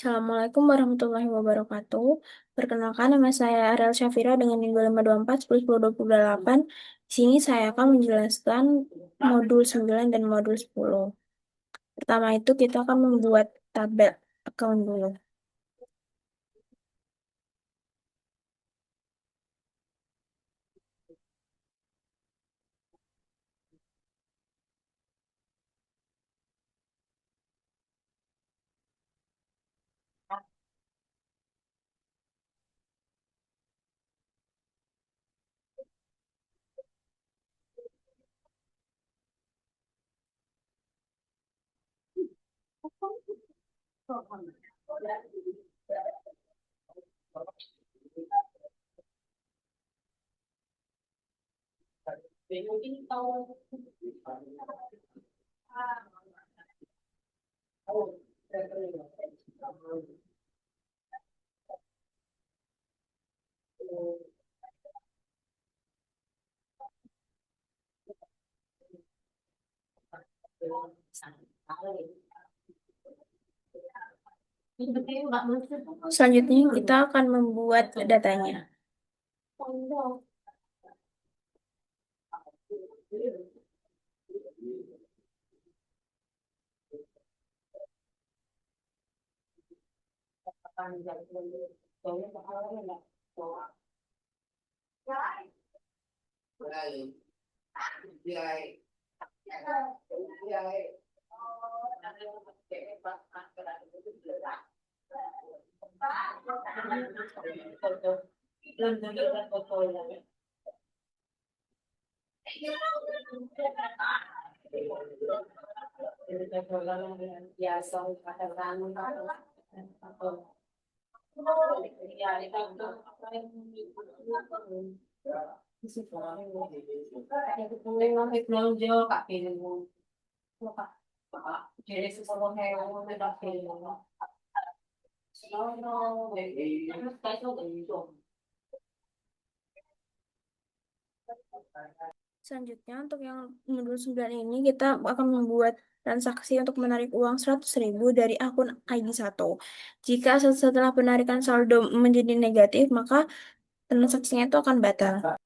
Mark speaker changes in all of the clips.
Speaker 1: Assalamualaikum warahmatullahi wabarakatuh. Perkenalkan, nama saya Ariel Syafira dengan NIM 2524 10 10 28. Di sini saya akan menjelaskan modul 9 dan modul 10. Pertama itu kita akan membuat tabel account dulu. Selanjutnya kita akan membuat datanya. Selanjutnya, untuk yang modul 9 ini, kita akan membuat transaksi untuk menarik uang 100.000 dari akun ID 1. Jika setelah penarikan saldo menjadi negatif, maka transaksinya itu akan batal.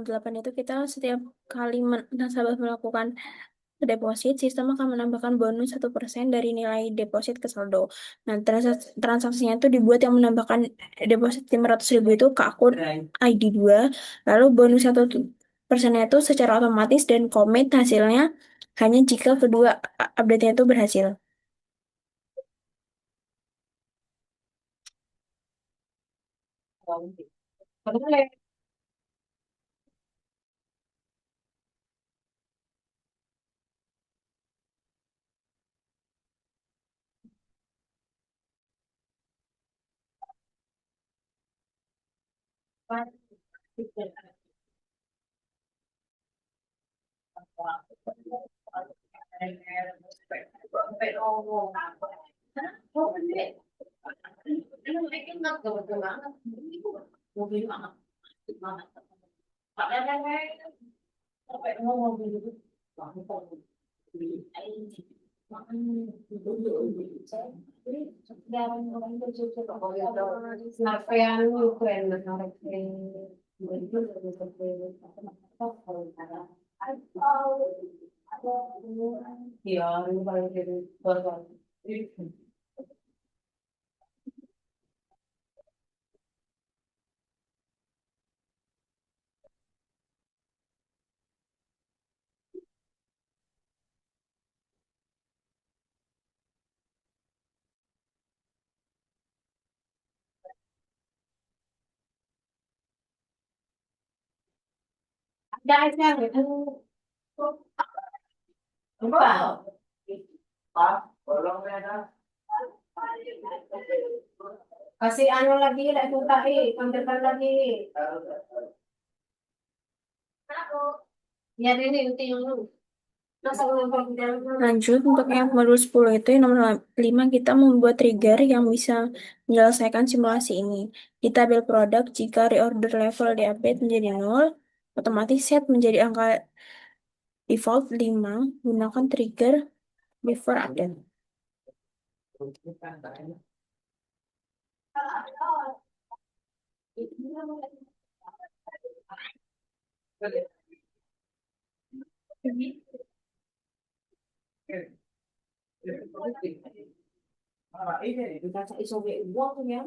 Speaker 1: delapan itu kita setiap kali nasabah melakukan deposit, sistem akan menambahkan bonus 1% dari nilai deposit ke saldo. Nah, transaksinya itu dibuat yang menambahkan deposit 500.000 itu ke akun ID 2, lalu bonus 1% itu secara otomatis dan komit hasilnya hanya jika kedua update-nya itu berhasil.
Speaker 2: Kasih anu lagi, lah tuta kontekan lagi. Ya ini yang lu.
Speaker 1: Lanjut, untuk yang modul 10 itu yang nomor 5 kita membuat trigger yang bisa menyelesaikan simulasi ini. Kita build produk jika reorder level di update menjadi 0, otomatis set menjadi angka default 5, gunakan trigger before update.
Speaker 2: Baca isobe uang tuh ya.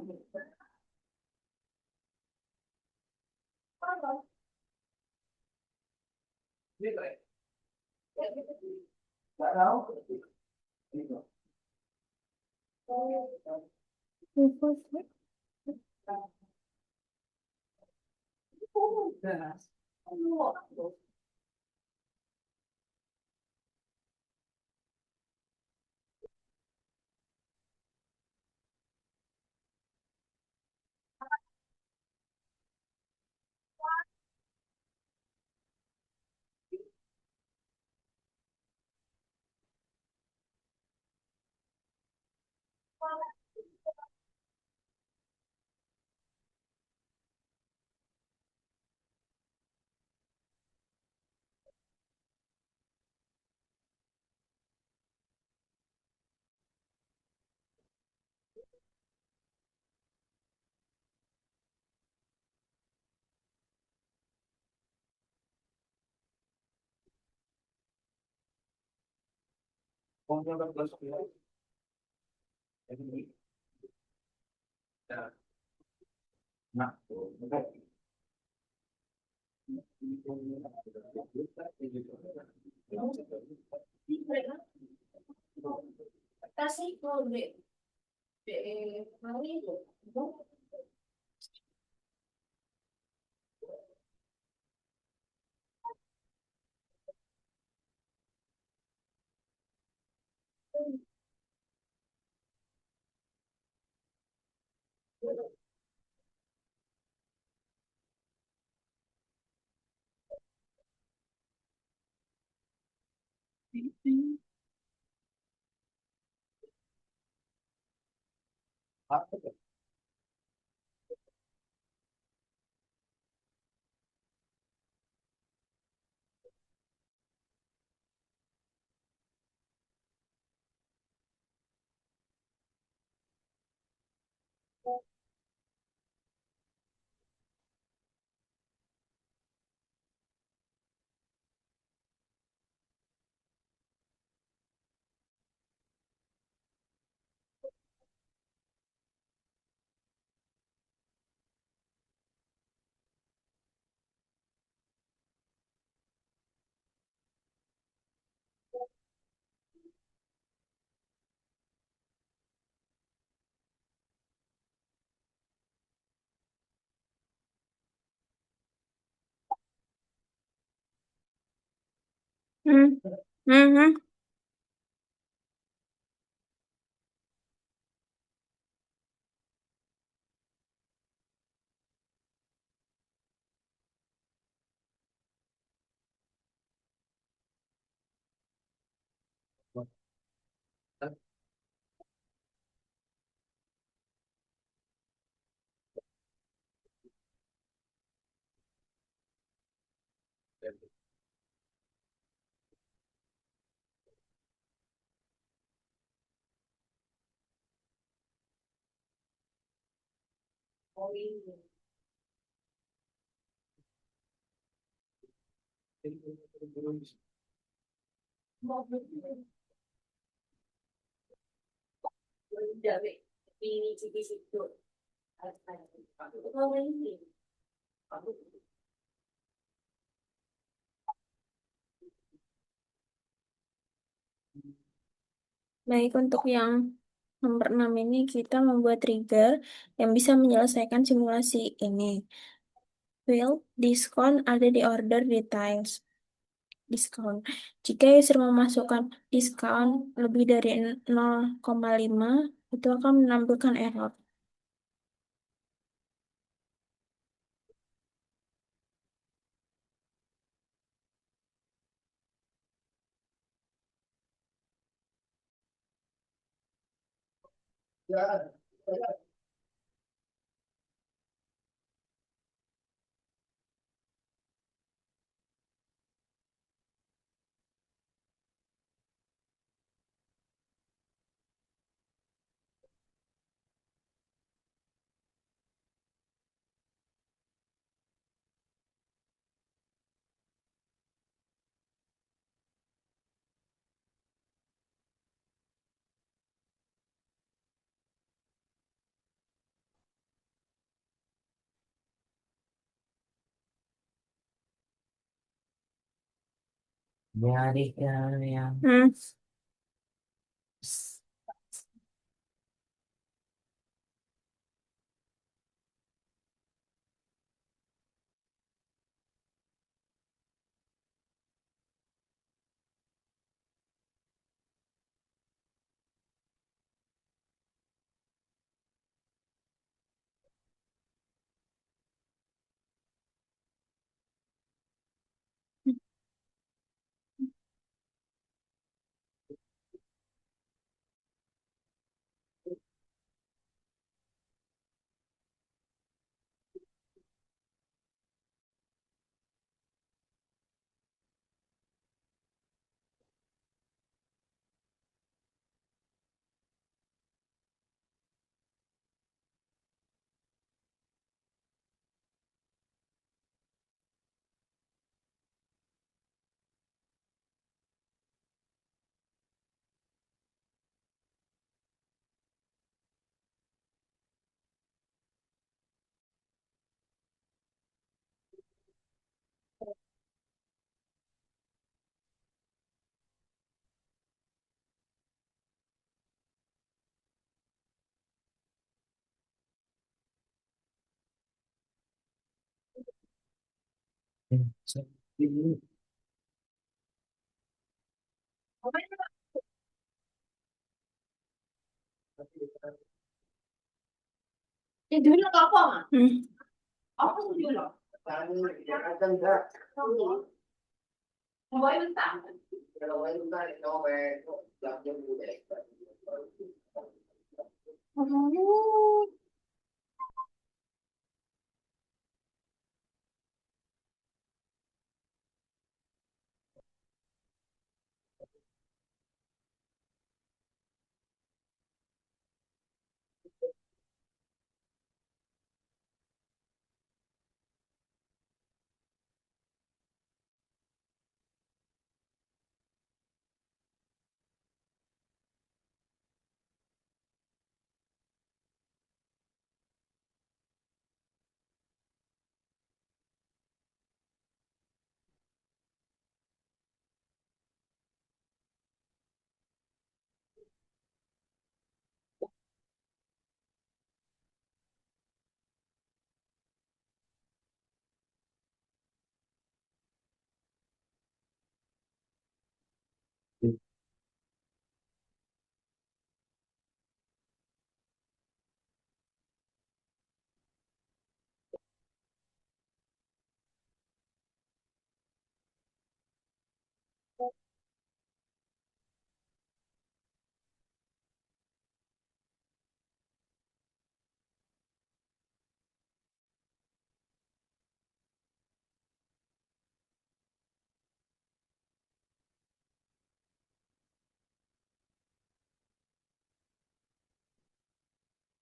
Speaker 2: Kasih kalau de hari itu.
Speaker 1: Hmm. Hmm. Hmm.
Speaker 2: Oh ini. Mau dari ini cipi situ. Kalau ini.
Speaker 1: Baik, untuk yang nomor 6 ini kita membuat trigger yang bisa menyelesaikan simulasi ini. Will diskon ada di order details. Diskon. Jika user memasukkan diskon lebih dari 0,5, itu akan menampilkan error.
Speaker 2: Nyari yang
Speaker 1: Hmm.
Speaker 2: Ini dulu apa, Mak?
Speaker 1: Hmm.
Speaker 2: Apa tuh dulu? Mau entah. Oh.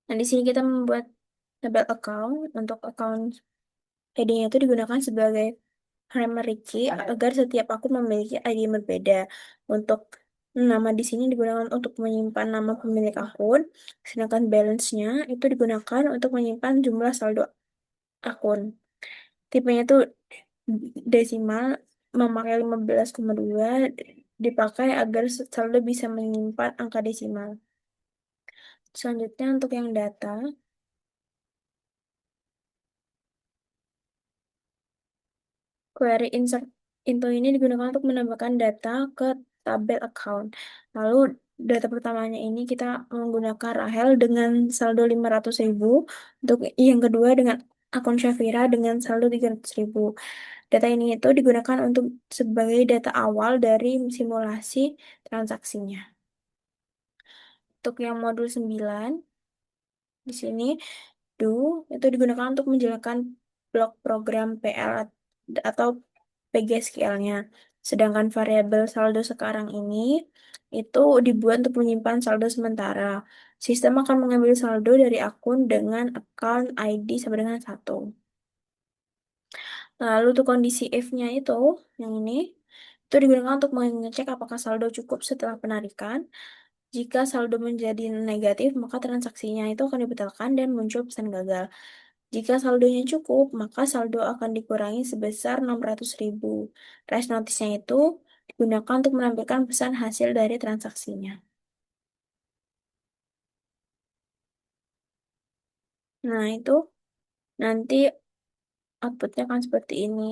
Speaker 1: Nah, di sini kita membuat tabel account. Untuk account ID-nya itu digunakan sebagai primary key agar setiap akun memiliki ID yang berbeda. Untuk nama di sini digunakan untuk menyimpan nama pemilik akun, sedangkan balance-nya itu digunakan untuk menyimpan jumlah saldo akun. Tipenya itu desimal, memakai 15,2 dipakai agar saldo bisa menyimpan angka desimal. Selanjutnya untuk yang data, query insert into ini digunakan untuk menambahkan data ke tabel account. Lalu data pertamanya ini kita menggunakan Rahel dengan saldo 500.000. Untuk yang kedua dengan akun Syafira dengan saldo 300.000. Data ini itu digunakan untuk sebagai data awal dari simulasi transaksinya. Untuk yang modul 9 di sini do itu digunakan untuk menjalankan blok program PL atau PGSQL-nya. Sedangkan variabel saldo sekarang ini itu dibuat untuk menyimpan saldo sementara. Sistem akan mengambil saldo dari akun dengan account ID sama dengan 1. Lalu untuk kondisi if-nya itu, yang ini, itu digunakan untuk mengecek apakah saldo cukup setelah penarikan. Jika saldo menjadi negatif, maka transaksinya itu akan dibatalkan dan muncul pesan gagal. Jika saldonya cukup, maka saldo akan dikurangi sebesar 600.000. Rest notice-nya itu digunakan untuk menampilkan pesan hasil dari transaksinya. Nah, itu nanti outputnya akan seperti ini.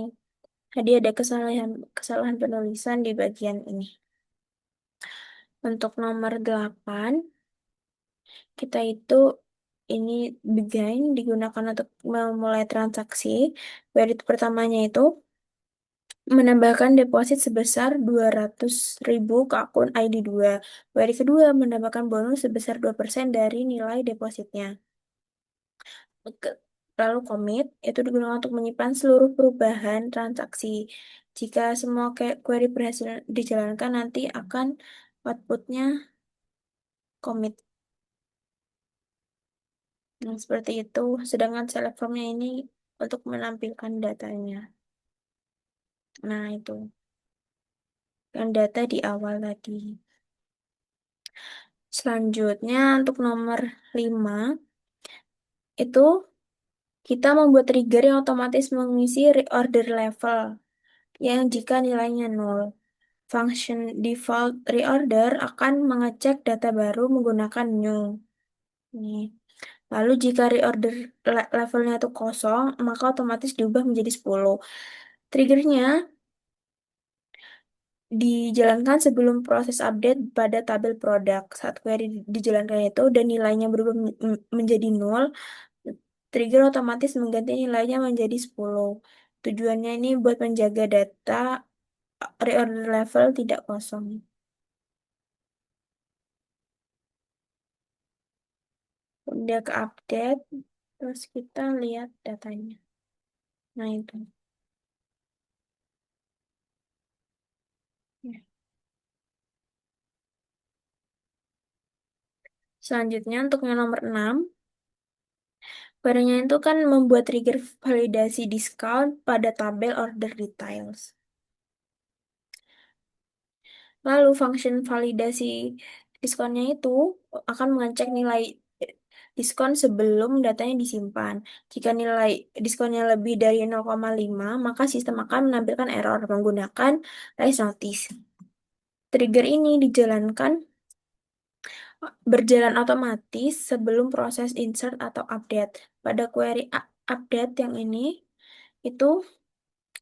Speaker 1: Jadi ada kesalahan kesalahan penulisan di bagian ini. Untuk nomor 8, kita itu ini begin digunakan untuk memulai transaksi. Query pertamanya itu menambahkan deposit sebesar 200.000 ke akun ID 2. Query kedua menambahkan bonus sebesar 2% dari nilai depositnya. Ke- Lalu commit itu digunakan untuk menyimpan seluruh perubahan transaksi. Jika semua query berhasil dijalankan, nanti akan outputnya commit. Nah, seperti itu. Sedangkan select formnya ini untuk menampilkan datanya. Nah, itu. Yang data di awal tadi. Selanjutnya untuk nomor 5 itu kita membuat trigger yang otomatis mengisi reorder level yang jika nilainya 0. Function default reorder akan mengecek data baru menggunakan new. Nih. Lalu jika reorder levelnya itu kosong, maka otomatis diubah menjadi 10. Triggernya dijalankan sebelum proses update pada tabel produk. Saat query dijalankan itu dan nilainya berubah menjadi nol, trigger otomatis mengganti nilainya menjadi 10. Tujuannya ini buat menjaga data reorder level tidak kosong. Udah ke update, terus kita lihat datanya. Nah itu. Ya. Selanjutnya untuk yang nomor 6, barangnya itu kan membuat trigger validasi discount pada tabel order details. Lalu function validasi diskonnya itu akan mengecek nilai diskon sebelum datanya disimpan. Jika nilai diskonnya lebih dari 0,5, maka sistem akan menampilkan error menggunakan raise notice. Trigger ini berjalan otomatis sebelum proses insert atau update. Pada query update yang ini, itu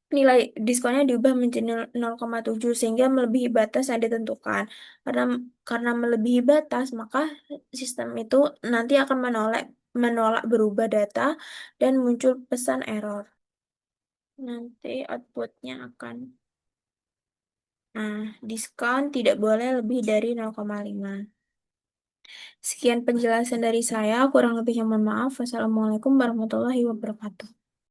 Speaker 1: nilai diskonnya diubah menjadi 0,7 sehingga melebihi batas yang ditentukan. Karena karena melebihi batas, maka sistem itu nanti akan menolak berubah data dan muncul pesan error. Nanti outputnya akan diskon tidak boleh lebih dari 0,5. Sekian penjelasan dari saya, kurang lebihnya mohon maaf. Wassalamualaikum warahmatullahi wabarakatuh.